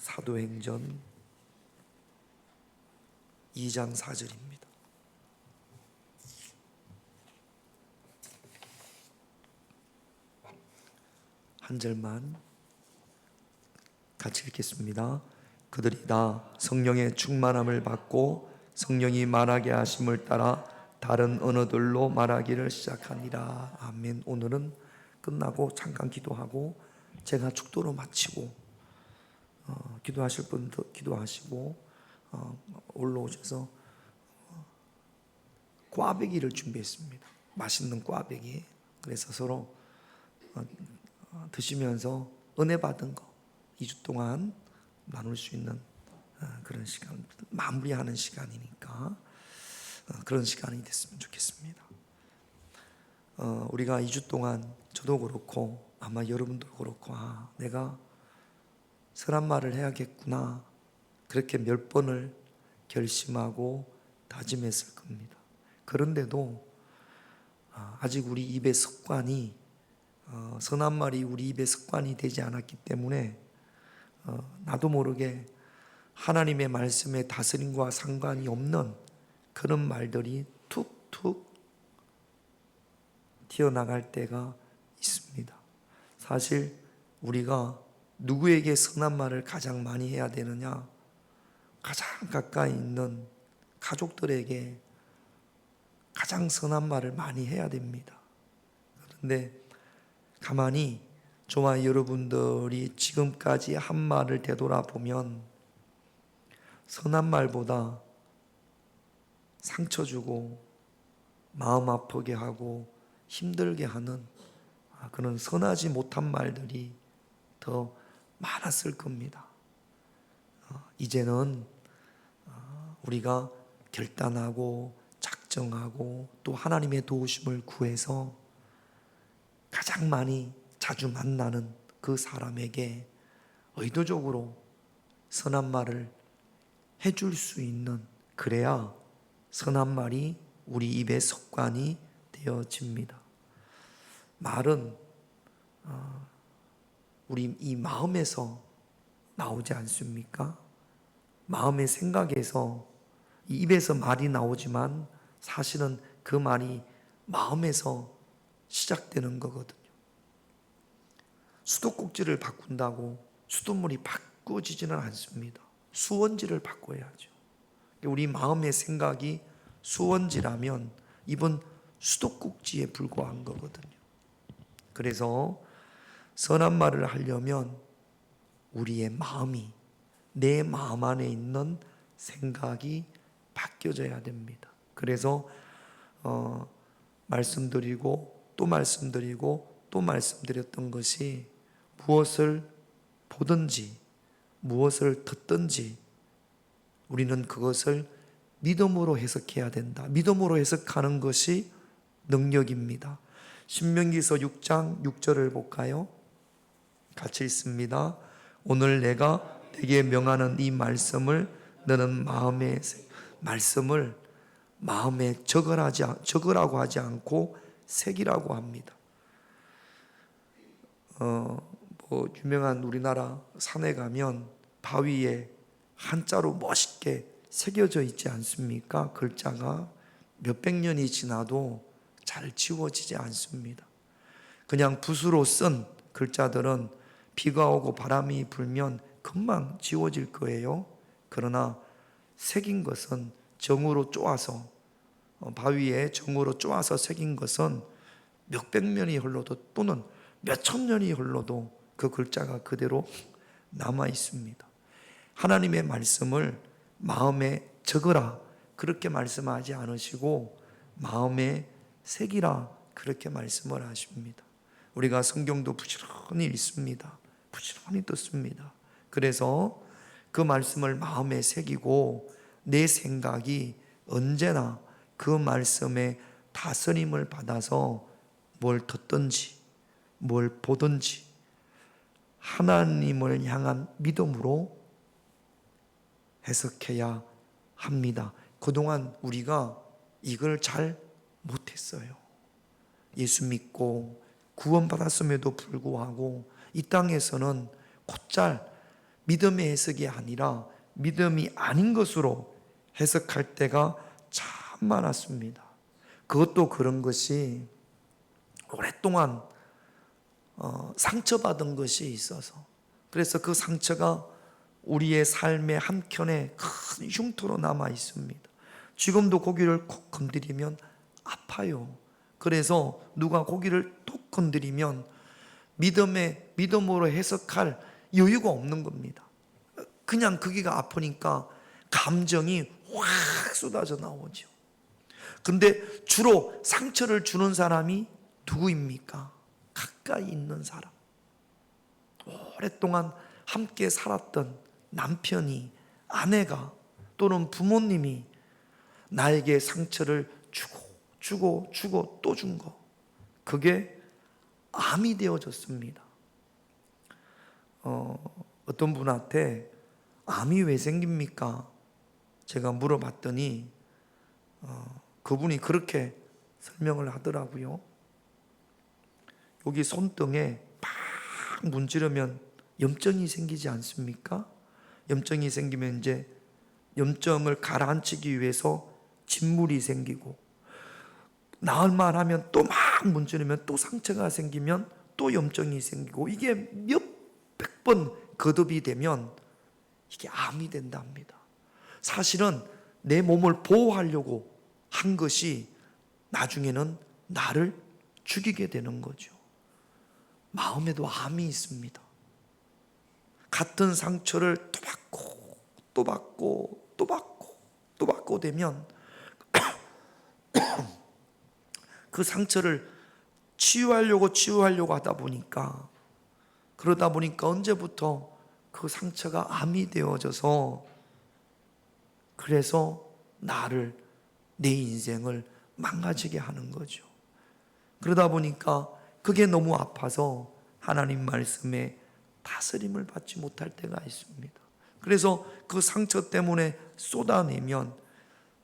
사도행전 2장 4절입니다. 한 절만 같이 읽겠습니다. 그들이 다 성령의 충만함을 받고 성령이 말하게 하심을 따라 다른 언어들로 말하기를 시작하니라. 아멘. 오늘은 끝나고 잠깐 기도하고 제가 축도로 마치고 기도하실 분도 기도하시고 올라오셔서 꽈배기를 준비했습니다. 맛있는 꽈배기. 그래서 서로 드시면서 은혜 받은 거 2주 동안 나눌 수 있는 그런 시간, 마무리하는 시간이니까 그런 시간이 됐으면 좋겠습니다. 우리가 2주 동안 저도 그렇고 아마 여러분도 그렇고 내가 선한 말을 해야겠구나 그렇게 몇 번을 결심하고 다짐했을 겁니다. 그런데도 아직 우리 입의 습관이 선한 말이 우리 입의 습관이 되지 않았기 때문에 나도 모르게 하나님의 말씀의 다스림과 상관이 없는 그런 말들이 툭툭 튀어나갈 때가 있습니다. 사실 우리가 누구에게 선한 말을 가장 많이 해야 되느냐? 가장 가까이 있는 가족들에게 가장 선한 말을 많이 해야 됩니다. 그런데 가만히 저와 여러분들이 지금까지 한 말을 되돌아보면 선한 말보다 상처 주고 마음 아프게 하고 힘들게 하는 그런 선하지 못한 말들이 더 많았을 겁니다. 이제는 우리가 결단하고 작정하고 또 하나님의 도우심을 구해서 가장 많이 자주 만나는 그 사람에게 의도적으로 선한 말을 해줄 수 있는, 그래야 선한 말이 우리 입의 습관이 되어집니다. 말은 우리 이 마음에서 나오지 않습니까? 마음의 생각에서 이 입에서 말이 나오지만 사실은 그 말이 마음에서 시작되는 거거든요. 수도꼭지를 바꾼다고 수돗물이 바꿔지지는 않습니다. 수원지를 바꿔야죠. 우리 마음의 생각이 수원지라면 이번 수도꼭지에 불과한 거거든요. 그래서 선한 말을 하려면 우리의 마음이, 내 마음 안에 있는 생각이 바뀌어져야 됩니다. 그래서 말씀드리고 또 말씀드리고 또 말씀드렸던 것이 무엇을 보든지 무엇을 듣든지 우리는 그것을 믿음으로 해석해야 된다. 믿음으로 해석하는 것이 능력입니다. 신명기서 6장 6절을 볼까요? 같이 읽습니다. 오늘 내가 네게 명하는 이 말씀을 너는 마음에 적으라고 하지 않고 새기라고 합니다. 유명한 우리나라 산에 가면 바위에 한자로 멋있게 새겨져 있지 않습니까? 글자가 몇백 년이 지나도 잘 지워지지 않습니다. 그냥 붓으로 쓴 글자들은 비가 오고 바람이 불면 금방 지워질 거예요. 그러나 새긴 것은 정으로 쪼아서, 바위에 정으로 쪼아서 새긴 것은 몇백 년이 흘러도 또는 몇천 년이 흘러도 그 글자가 그대로 남아 있습니다. 하나님의 말씀을 마음에 적으라 그렇게 말씀하지 않으시고 마음에 새기라 그렇게 말씀을 하십니다. 우리가 성경도 부지런히 읽습니다. 부지런히 듣습니다. 그래서 그 말씀을 마음에 새기고 내 생각이 언제나 그 말씀에 다스림을 받아서 뭘 듣든지 뭘 보든지 하나님을 향한 믿음으로 해석해야 합니다. 그동안 우리가 이걸 잘 못했어요. 예수 믿고 구원받았음에도 불구하고 이 땅에서는 곧잘 믿음의 해석이 아니라 믿음이 아닌 것으로 해석할 때가 참 많았습니다. 그것도 그런 것이 오랫동안 상처받은 것이 있어서, 그래서 그 상처가 우리의 삶의 한켠에 큰 흉터로 남아 있습니다. 지금도 고기를 콕 건드리면 아파요. 그래서 누가 고기를 톡 건드리면 믿음으로 해석할 여유가 없는 겁니다. 그냥 거기가 아프니까 감정이 확 쏟아져 나오죠. 근데 주로 상처를 주는 사람이 누구입니까? 가까이 있는 사람. 오랫동안 함께 살았던 남편이, 아내가, 또는 부모님이 나에게 상처를 주고 또 준 거, 그게 암이 되어졌습니다. 어떤 분한테 암이 왜 생깁니까? 제가 물어봤더니 그분이 그렇게 설명을 하더라고요. 여기 손등에 팍 문지르면 염증이 생기지 않습니까? 염증이 생기면 이제 염증을 가라앉히기 위해서 진물이 생기고, 나을만 하면 또 막 문지르면 또 상처가 생기면 또 염증이 생기고, 이게 몇백 번 거듭이 되면 이게 암이 된답니다. 사실은 내 몸을 보호하려고 한 것이 나중에는 나를 죽이게 되는 거죠. 마음에도 암이 있습니다. 같은 상처를 또 받고 또 받고 또 받고 또 받고 되면 그 상처를 치유하려고 하다 보니까, 그러다 보니까 언제부터 그 상처가 암이 되어져서, 그래서 내 인생을 망가지게 하는 거죠. 그러다 보니까 그게 너무 아파서 하나님 말씀에 다스림을 받지 못할 때가 있습니다. 그래서 그 상처 때문에 쏟아내면,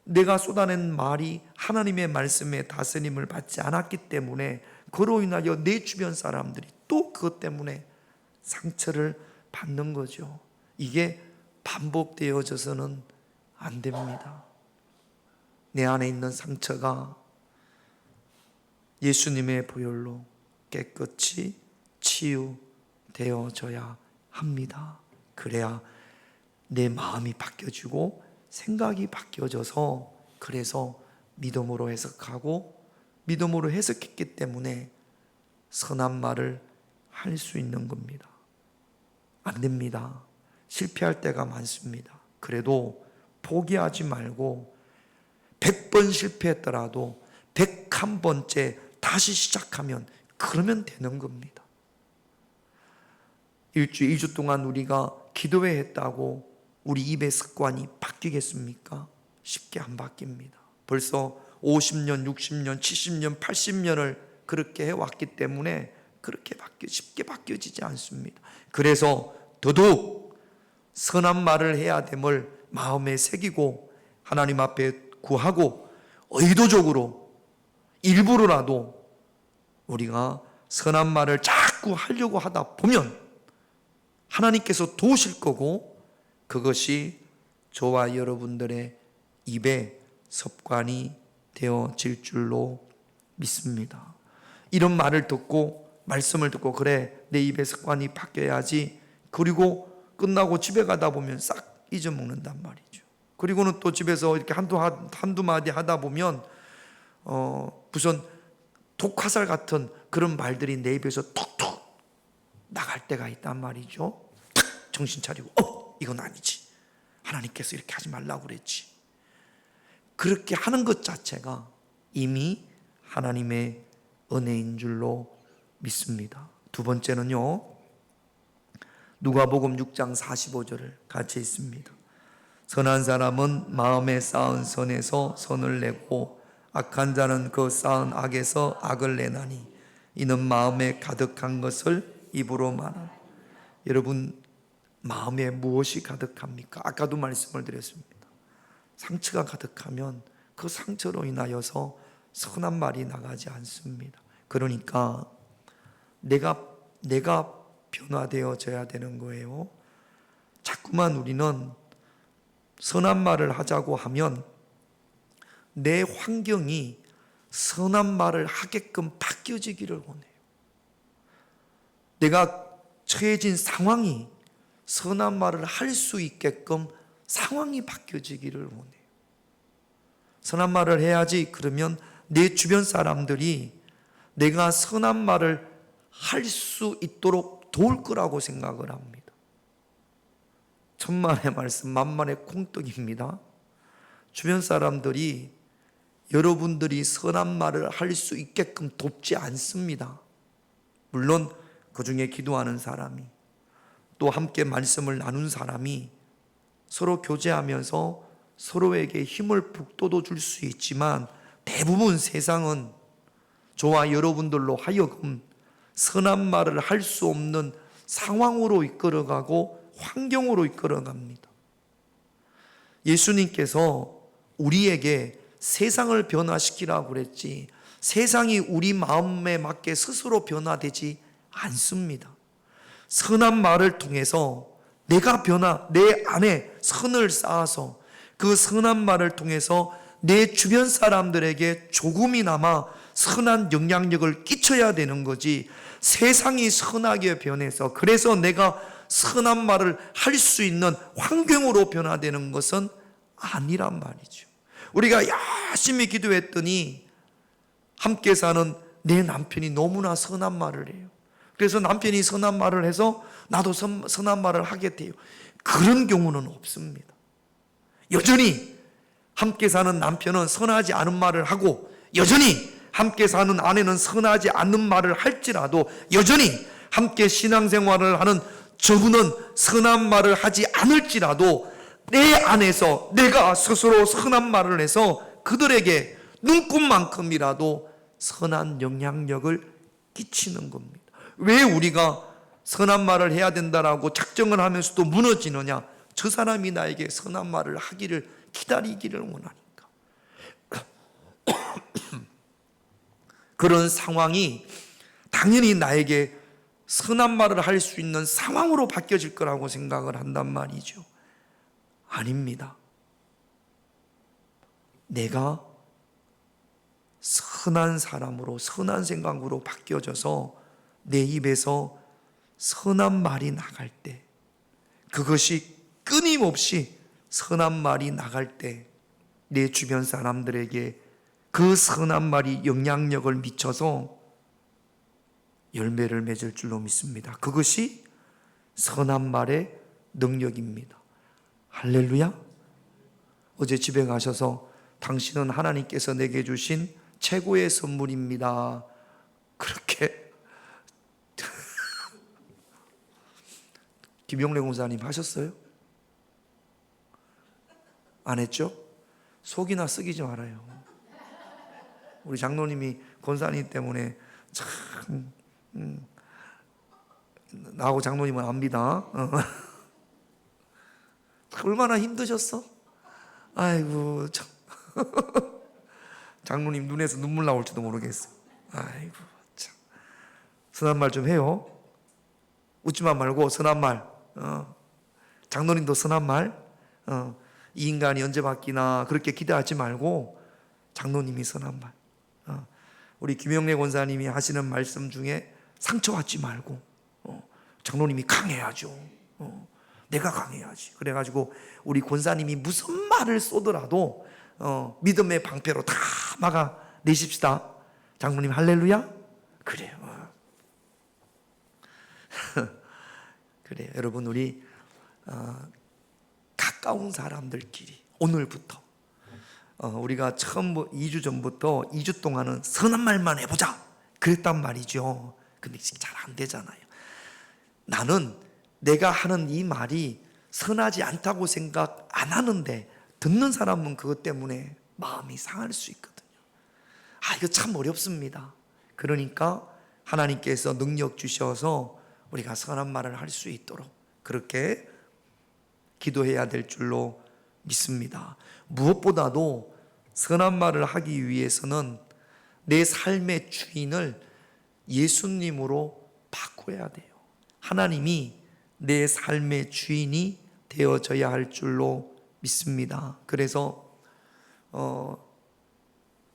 내가 쏟아낸 말이 하나님의 말씀에 다스림을 받지 않았기 때문에, 그로 인하여 내 주변 사람들이 또 그것 때문에 상처를 받는 거죠. 이게 반복되어져서는 안 됩니다. 내 안에 있는 상처가 예수님의 보혈로 깨끗이 치유되어져야 합니다. 그래야 내 마음이 바뀌어지고 생각이 바뀌어져서, 그래서 믿음으로 해석하고, 믿음으로 해석했기 때문에 선한 말을 할 수 있는 겁니다. 안 됩니다. 실패할 때가 많습니다. 그래도 포기하지 말고 100번 실패했더라도 101번째 다시 시작하면, 그러면 되는 겁니다. 일주일, 2주 동안 우리가 기도회 했다고 우리 입의 습관이 바뀌겠습니까? 쉽게 안 바뀝니다. 벌써 50년, 60년, 70년, 80년을 그렇게 해왔기 때문에 그렇게 쉽게 바뀌어지지 않습니다. 그래서 더더욱 선한 말을 해야 됨을 마음에 새기고 하나님 앞에 구하고, 의도적으로 일부러라도 우리가 선한 말을 자꾸 하려고 하다 보면 하나님께서 도우실 거고, 그것이 저와 여러분들의 입에 습관이 되어질 줄로 믿습니다. 이런 말을 듣고, 말씀을 듣고, 그래 내 입의 습관이 바뀌어야지, 그리고 끝나고 집에 가다 보면 싹 잊어먹는단 말이죠. 그리고는 또 집에서 이렇게 한두 마디 하다 보면 무슨 독화살 같은 그런 말들이 내 입에서 툭툭 나갈 때가 있단 말이죠. 탁 정신 차리고 이건 아니지, 하나님께서 이렇게 하지 말라고 그랬지. 그렇게 하는 것 자체가 이미 하나님의 은혜인 줄로 믿습니다. 두 번째는요, 누가복음 6장 45절을 같이 읽습니다. 선한 사람은 마음에 쌓은 선에서 선을 내고 악한 자는 그 쌓은 악에서 악을 내나니 이는 마음에 가득한 것을 입으로 말하니. 여러분, 마음에 무엇이 가득합니까? 아까도 말씀을 드렸습니다. 상처가 가득하면 그 상처로 인하여서 선한 말이 나가지 않습니다. 그러니까 내가 변화되어져야 되는 거예요. 자꾸만 우리는 선한 말을 하자고 하면 내 환경이 선한 말을 하게끔 바뀌어지기를 원해요. 내가 처해진 상황이 선한 말을 할 수 있게끔 상황이 바뀌어지기를 원해요. 선한 말을 해야지. 그러면 내 주변 사람들이 내가 선한 말을 할 수 있도록 도울 거라고 생각을 합니다. 천만의 말씀 만만의 콩떡입니다. 주변 사람들이 여러분들이 선한 말을 할 수 있게끔 돕지 않습니다. 물론 그 중에 기도하는 사람이, 또 함께 말씀을 나눈 사람이 서로 교제하면서 서로에게 힘을 북돋워 줄 수 있지만, 대부분 세상은 저와 여러분들로 하여금 선한 말을 할 수 없는 상황으로 이끌어가고 환경으로 이끌어갑니다. 예수님께서 우리에게 세상을 변화시키라고 그랬지, 세상이 우리 마음에 맞게 스스로 변화되지 않습니다. 선한 말을 통해서 내가 내 안에 선을 쌓아서 그 선한 말을 통해서 내 주변 사람들에게 조금이나마 선한 영향력을 끼쳐야 되는 거지, 세상이 선하게 변해서 그래서 내가 선한 말을 할 수 있는 환경으로 변화되는 것은 아니란 말이죠. 우리가 열심히 기도했더니 함께 사는 내 남편이 너무나 선한 말을 해요. 그래서 남편이 선한 말을 해서 나도 선한 말을 하게 돼요. 그런 경우는 없습니다. 여전히 함께 사는 남편은 선하지 않은 말을 하고, 여전히 함께 사는 아내는 선하지 않는 말을 할지라도, 여전히 함께 신앙생활을 하는 저분은 선한 말을 하지 않을지라도 내 안에서 내가 스스로 선한 말을 해서 그들에게 눈꽃만큼이라도 선한 영향력을 끼치는 겁니다. 왜 우리가 선한 말을 해야 된다라고 작정을 하면서도 무너지느냐? 저 사람이 나에게 선한 말을 하기를 기다리기를 원하니까. 그런 상황이 당연히 나에게 선한 말을 할 수 있는 상황으로 바뀌어질 거라고 생각을 한단 말이죠. 아닙니다. 내가 선한 사람으로, 선한 생각으로 바뀌어져서 내 입에서 선한 말이 나갈 때, 그것이 끊임없이 선한 말이 나갈 때 내 주변 사람들에게 그 선한 말이 영향력을 미쳐서 열매를 맺을 줄로 믿습니다. 그것이 선한 말의 능력입니다. 할렐루야. 어제 집에 가셔서 당신은 하나님께서 내게 주신 최고의 선물입니다, 그렇게 김용래 권사님 하셨어요? 안 했죠? 속이나 썩이지 말아요. 우리 장로님이 권사님 때문에 참 나하고 장로님은 압니다. 얼마나 힘드셨어? 아이고 참. 장로님 눈에서 눈물 나올지도 모르겠어. 아이고 참. 선한 말 좀 해요. 웃지만 말고 선한 말. 장로님도 선한 말. 이 인간이 언제 바뀌나 그렇게 기대하지 말고 장로님이 선한 말. 우리 김영래 권사님이 하시는 말씀 중에 상처받지 말고 장로님이 강해야죠. 내가 강해야지. 그래가지고 우리 권사님이 무슨 말을 쏘더라도 믿음의 방패로 다 막아내십시다. 장로님 할렐루야. 그래요. 그래요. 여러분 우리 가까운 사람들끼리 오늘부터 우리가 처음 2주 전부터 2주 동안은 선한 말만 해보자 그랬단 말이죠. 근데 잘 안 되잖아요. 나는 내가 하는 이 말이 선하지 않다고 생각 안 하는데 듣는 사람은 그것 때문에 마음이 상할 수 있거든요. 이거 참 어렵습니다. 그러니까 하나님께서 능력 주셔서 우리가 선한 말을 할 수 있도록 그렇게 기도해야 될 줄로 믿습니다. 무엇보다도 선한 말을 하기 위해서는 내 삶의 주인을 예수님으로 바꿔야 돼요. 하나님이 내 삶의 주인이 되어져야 할 줄로 믿습니다. 그래서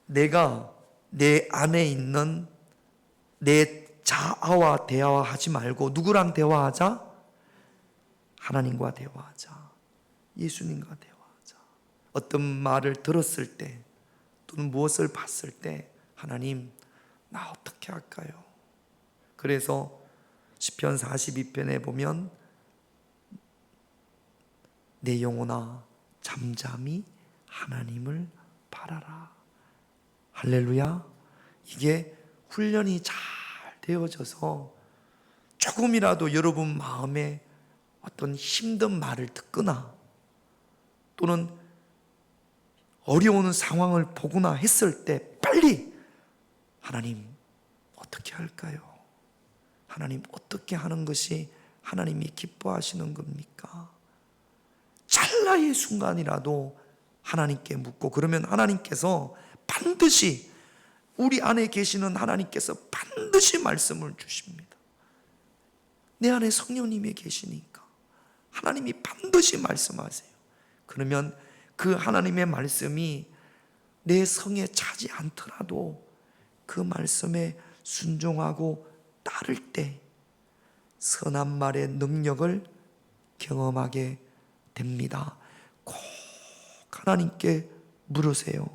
내가 내 안에 있는 내 자아와 대화하지 말고 누구랑 대화하자? 하나님과 대화하자. 예수님과 대화하자. 어떤 말을 들었을 때 또는 무엇을 봤을 때 하나님, 나 어떻게 할까요? 그래서 시편 42편에 보면 내 영혼아 잠잠히 하나님을 바라라. 할렐루야. 이게 훈련이 잘 되어져서 조금이라도 여러분 마음에 어떤 힘든 말을 듣거나 또는 어려운 상황을 보거나 했을 때 빨리 하나님 어떻게 할까요? 하나님 어떻게 하는 것이 하나님이 기뻐하시는 겁니까? 찰나의 순간이라도 하나님께 묻고, 그러면 하나님께서 반드시, 우리 안에 계시는 하나님께서 반드시 말씀을 주십니다. 내 안에 성령님이 계시니까 하나님이 반드시 말씀하세요. 그러면 그 하나님의 말씀이 내 성에 차지 않더라도 그 말씀에 순종하고 따를 때 선한 말의 능력을 경험하게 됩니다. 꼭 하나님께 물으세요.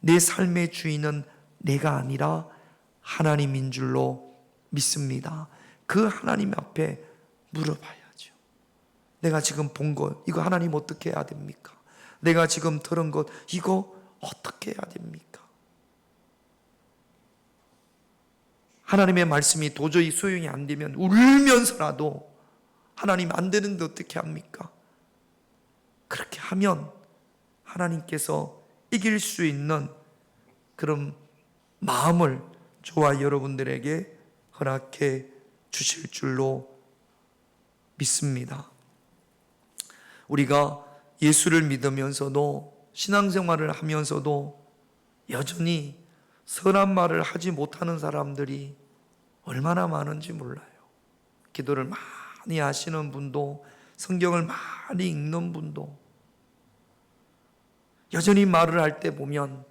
내 삶의 주인은 내가 아니라 하나님인 줄로 믿습니다. 그 하나님 앞에 물어봐야죠. 내가 지금 본 것, 이거 하나님 어떻게 해야 됩니까? 내가 지금 들은 것, 이거 어떻게 해야 됩니까? 하나님의 말씀이 도저히 소용이 안 되면 울면서라도 하나님 안 되는데 어떻게 합니까? 그렇게 하면 하나님께서 이길 수 있는 그런 마음을 저와 여러분들에게 허락해 주실 줄로 믿습니다. 우리가 예수를 믿으면서도 신앙생활을 하면서도 여전히 선한 말을 하지 못하는 사람들이 얼마나 많은지 몰라요. 기도를 많이 하시는 분도, 성경을 많이 읽는 분도 여전히 말을 할 때 보면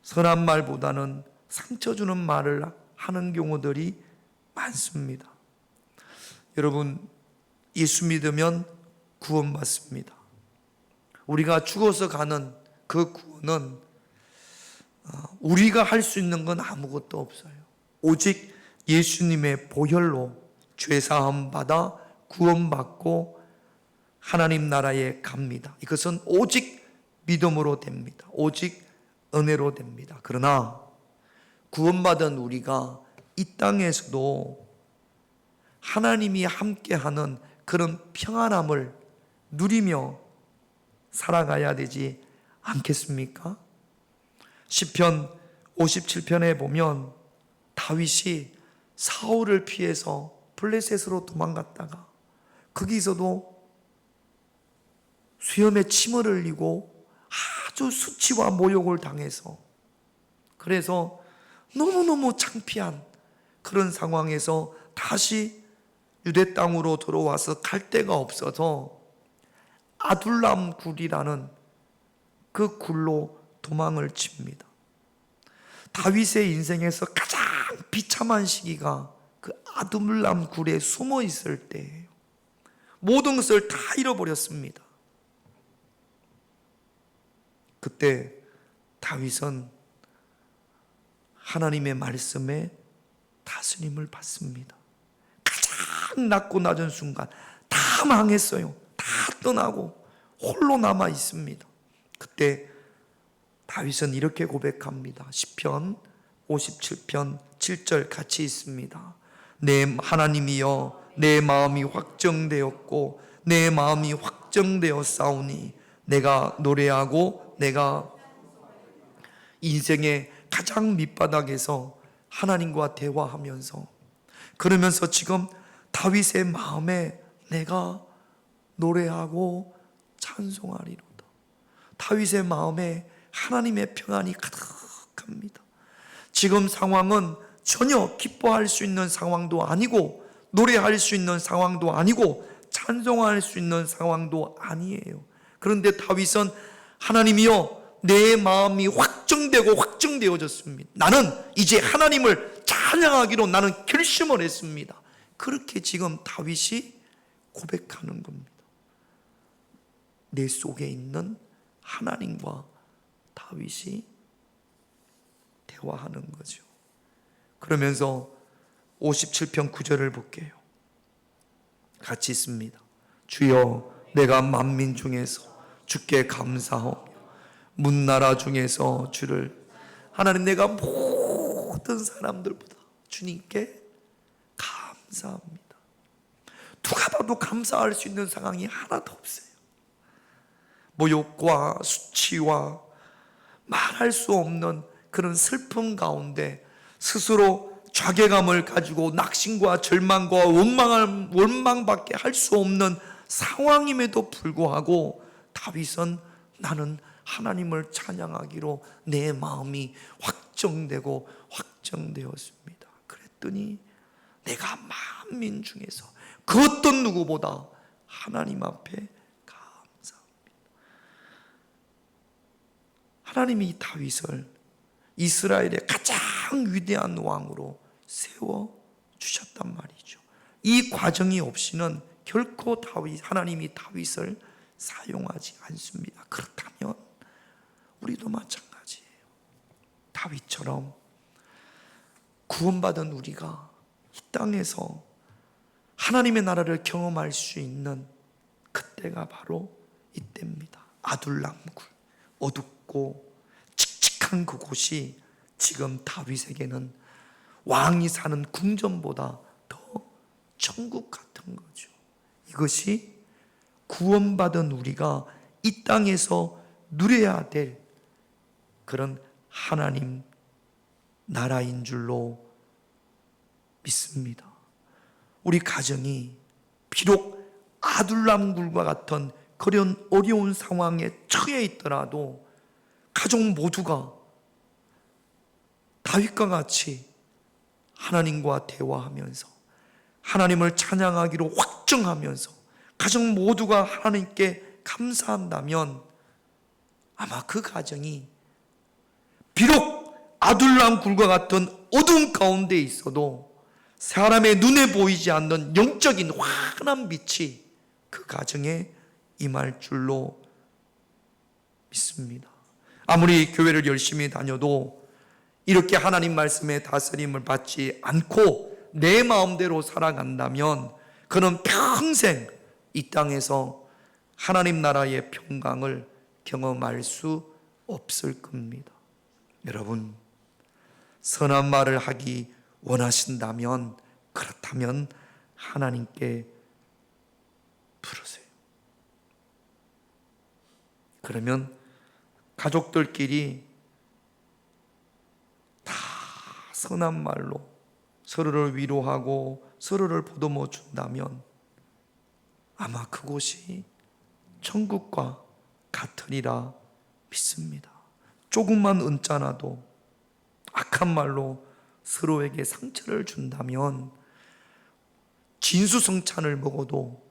선한 말보다는 상처 주는 말을 하는 경우들이 많습니다. 여러분, 예수 믿으면 구원받습니다. 우리가 죽어서 가는 그 구원은 우리가 할 수 있는 건 아무것도 없어요. 오직 예수님의 보혈로 죄사함 받아 구원받고 하나님 나라에 갑니다. 이것은 오직 믿음으로 됩니다. 오직 은혜로 됩니다. 그러나 구원받은 우리가 이 땅에서도 하나님이 함께하는 그런 평안함을 누리며 살아가야 되지 않겠습니까? 시편 57편에 보면 다윗이 사울을 피해서 블레셋으로 도망갔다가 거기서도 수염에 침을 흘리고 아주 수치와 모욕을 당해서, 그래서 너무너무 창피한 그런 상황에서 다시 유대 땅으로 들어와서 갈 데가 없어서 아둘람 굴이라는 그 굴로 도망을 칩니다. 다윗의 인생에서 가장 비참한 시기가 그 아둘람 굴에 숨어 있을 때예요. 모든 것을 다 잃어버렸습니다. 그때 다윗은 하나님의 말씀에 다스림을 받습니다. 가장 낮고 낮은 순간 다 망했어요. 다 떠나고 홀로 남아 있습니다. 그때 다윗은 이렇게 고백합니다. 시편 57편 7절 같이 있습니다. 내 하나님이여, 내 마음이 확정되었고 내 마음이 확정되어 싸우니 내가 노래하고 내가 인생의 가장 밑바닥에서 하나님과 대화하면서, 그러면서 지금 다윗의 마음에 내가 노래하고 찬송하리로다. 다윗의 마음에 하나님의 평안이 가득합니다. 지금 상황은 전혀 기뻐할 수 있는 상황도 아니고 노래할 수 있는 상황도 아니고 찬송할 수 있는 상황도 아니에요. 그런데 다윗은 하나님이여, 내 마음이 확정되어졌습니다. 나는 이제 하나님을 찬양하기로 나는 결심을 했습니다. 그렇게 지금 다윗이 고백하는 겁니다. 내 속에 있는 하나님과 다윗이 대화하는 거죠. 그러면서 57편 9절을 볼게요. 같이 있습니다. 주여, 내가 만민 중에서 주께 감사하며 문나라 중에서 주를, 하나님, 내가 모든 사람들보다 주님께 감사합니다. 누가 봐도 감사할 수 있는 상황이 하나도 없어요. 모욕과 수치와 말할 수 없는 그런 슬픔 가운데 스스로 자괴감을 가지고 낙심과 절망과 원망밖에 할 수 없는 상황임에도 불구하고 다윗은 나는 하나님을 찬양하기로 내 마음이 확정되었습니다. 그랬더니 내가 만민 중에서 그 어떤 누구보다 하나님 앞에 감사합니다. 하나님이 다윗을 이스라엘의 가장 위대한 왕으로 세워주셨단 말이죠. 이 과정이 없이는 결코 하나님이 다윗을 사용하지 않습니다. 그렇다면 우리도 마찬가지예요. 다윗처럼 구원받은 우리가 이 땅에서 하나님의 나라를 경험할 수 있는 그때가 바로 이때입니다. 아둘람굴, 어둡고 칙칙한 그곳이 지금 다윗에게는 왕이 사는 궁전보다 더 천국 같은 거죠. 이것이 구원받은 우리가 이 땅에서 누려야 될 그런 하나님 나라인 줄로 믿습니다. 우리 가정이 비록 아둘람굴과 같은 그런 어려운 상황에 처해 있더라도 가족 모두가 다윗과 같이 하나님과 대화하면서 하나님을 찬양하기로 확정하면서 가족 모두가 하나님께 감사한다면 아마 그 가정이 비록 아둘람굴과 같은 어두운 가운데 있어도 사람의 눈에 보이지 않는 영적인 환한 빛이 그 가정에 임할 줄로 믿습니다. 아무리 교회를 열심히 다녀도 이렇게 하나님 말씀에 다스림을 받지 않고 내 마음대로 살아간다면 그는 평생 이 땅에서 하나님 나라의 평강을 경험할 수 없을 겁니다. 여러분, 선한 말을 하기 원하신다면, 그렇다면 하나님께 부르세요. 그러면 가족들끼리 다 선한 말로 서로를 위로하고 서로를 보듬어 준다면 아마 그곳이 천국과 같으리라 믿습니다. 조금만 언짢아도 악한 말로 서로에게 상처를 준다면 진수성찬을 먹어도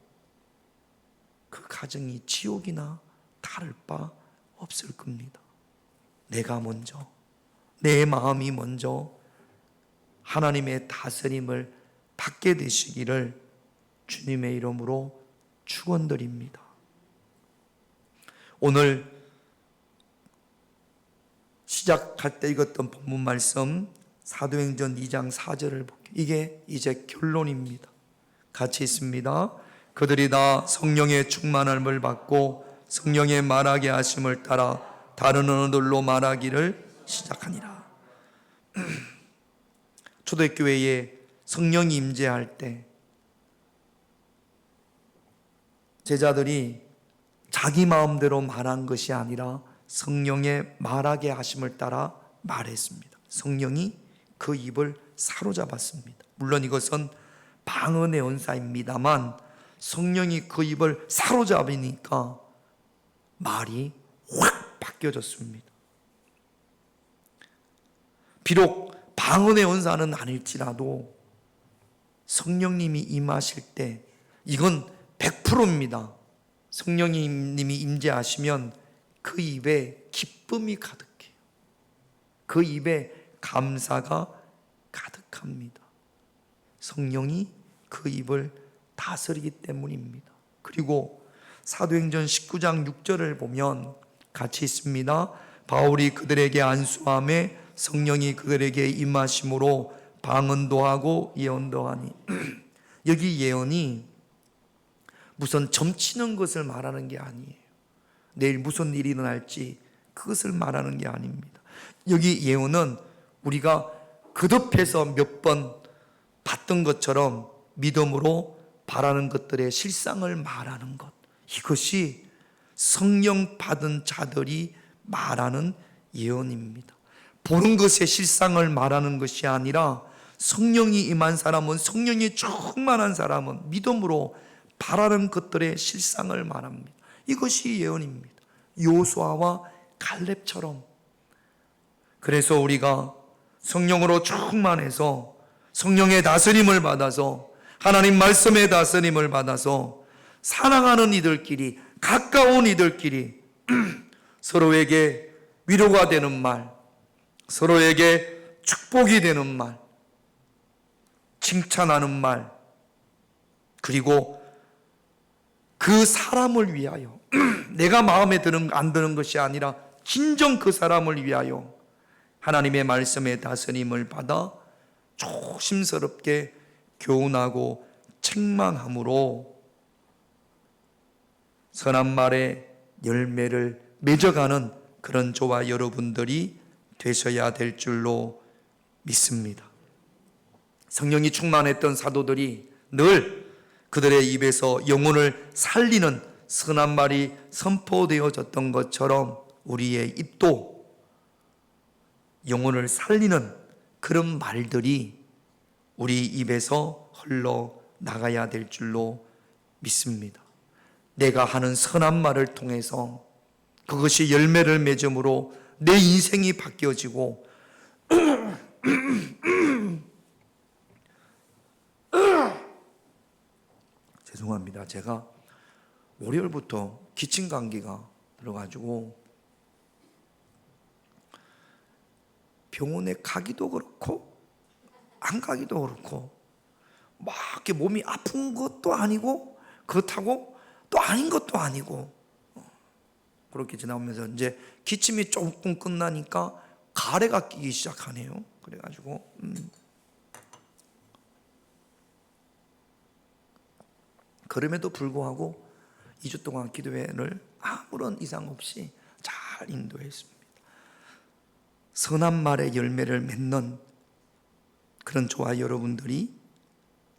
그 가정이 지옥이나 다를 바 없을 겁니다. 내가 먼저, 내 마음이 먼저 하나님의 다스림을 받게 되시기를 주님의 이름으로 축원드립니다. 오늘 시작할 때 읽었던 본문 말씀 사도행전 2장 4절을 볼게요. 이게 이제 결론입니다. 같이 있습니다. 그들이 다 성령의 충만함을 받고 성령의 말하게 하심을 따라 다른 언어들로 말하기를 시작하니라. 초대교회에 성령이 임재할 때 제자들이 자기 마음대로 말한 것이 아니라 성령의 말하게 하심을 따라 말했습니다. 성령이 그 입을 사로잡았습니다. 물론 이것은 방언의 언사입니다만 성령이 그 입을 사로잡으니까 말이 확 바뀌어졌습니다. 비록 방언의 언사는 아닐지라도 성령님이 임하실 때 이건 100%입니다. 성령님이 임재하시면 그 입에 기쁨이 가득해요. 그 입에 감사가 가득합니다. 성령이 그 입을 다스리기 때문입니다. 그리고 사도행전 19장 6절을 보면 같이 있습니다. 바울이 그들에게 안수함에 성령이 그들에게 임하심으로 방언도 하고 예언도 하니 여기 예언이 무슨 점치는 것을 말하는 게 아니에요. 내일 무슨 일이 일어날지 그것을 말하는 게 아닙니다. 여기 예언은 우리가 거듭해서 몇 번 봤던 것처럼 믿음으로 바라는 것들의 실상을 말하는 것, 이것이 성령 받은 자들이 말하는 예언입니다. 보는 것의 실상을 말하는 것이 아니라 성령이 임한 사람은, 성령이 충만한 사람은 믿음으로 바라는 것들의 실상을 말합니다. 이것이 예언입니다. 요수아와 갈렙처럼. 그래서 우리가 성령으로 충만해서 성령의 다스림을 받아서 하나님 말씀의 다스림을 받아서 사랑하는 이들끼리, 가까운 이들끼리 서로에게 위로가 되는 말, 서로에게 축복이 되는 말, 칭찬하는 말, 그리고 그 사람을 위하여 내가 마음에 드는 안 드는 것이 아니라 진정 그 사람을 위하여 하나님의 말씀의 다스림을 받아 조심스럽게 교훈하고 책망함으로 선한 말의 열매를 맺어가는 그런 저와 여러분들이 되셔야 될 줄로 믿습니다. 성령이 충만했던 사도들이 늘 그들의 입에서 영혼을 살리는 선한 말이 선포되어졌던 것처럼 우리의 입도 영혼을 살리는 그런 말들이 우리 입에서 흘러나가야 될 줄로 믿습니다. 내가 하는 선한 말을 통해서 그것이 열매를 맺음으로 내 인생이 바뀌어지고 죄송합니다. 제가 월요일부터 기침 감기가 들어가지고 병원에 가기도 그렇고 안 가기도 그렇고 막 이렇게 몸이 아픈 것도 아니고 그렇다고 또 아닌 것도 아니고 그렇게 지나오면서 이제 기침이 조금 끝나니까 가래가 끼기 시작하네요. 그래가지고 그럼에도 불구하고 2주 동안 기도회를 아무런 이상 없이 잘 인도했습니다. 선한 말의 열매를 맺는 그런 저와 여러분들이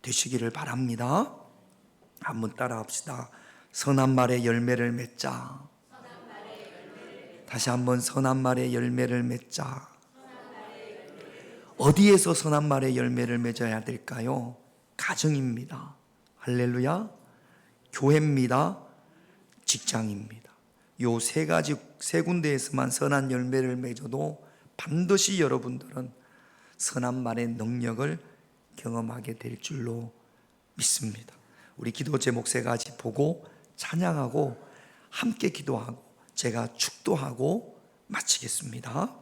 되시기를 바랍니다. 한번 따라합시다. 선한 말의 열매를 맺자. 다시 한번 선한 말의 열매를 맺자. 어디에서 선한 말의 열매를 맺어야 될까요? 가정입니다. 할렐루야. 교회입니다. 직장입니다. 요 세 가지, 세 군데에서만 선한 열매를 맺어도 반드시 여러분들은 선한 말의 능력을 경험하게 될 줄로 믿습니다. 우리 기도 제목 세 가지 보고 찬양하고 함께 기도하고 제가 축도하고 마치겠습니다.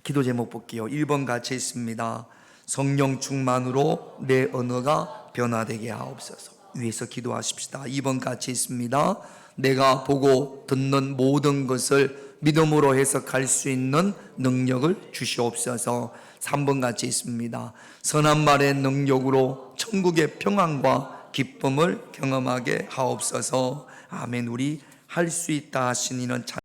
기도 제목 볼게요. 1번 같이 있습니다. 성령 충만으로 내 언어가 변화되게 하옵소서. 위에서 기도하십시다. 2번 같이 있습니다. 내가 보고 듣는 모든 것을 믿음으로 해석할 수 있는 능력을 주시옵소서. 3번 같이 있습니다. 선한 말의 능력으로 천국의 평안과 기쁨을 경험하게 하옵소서. 아멘. 우리 할 수 있다 하신 이는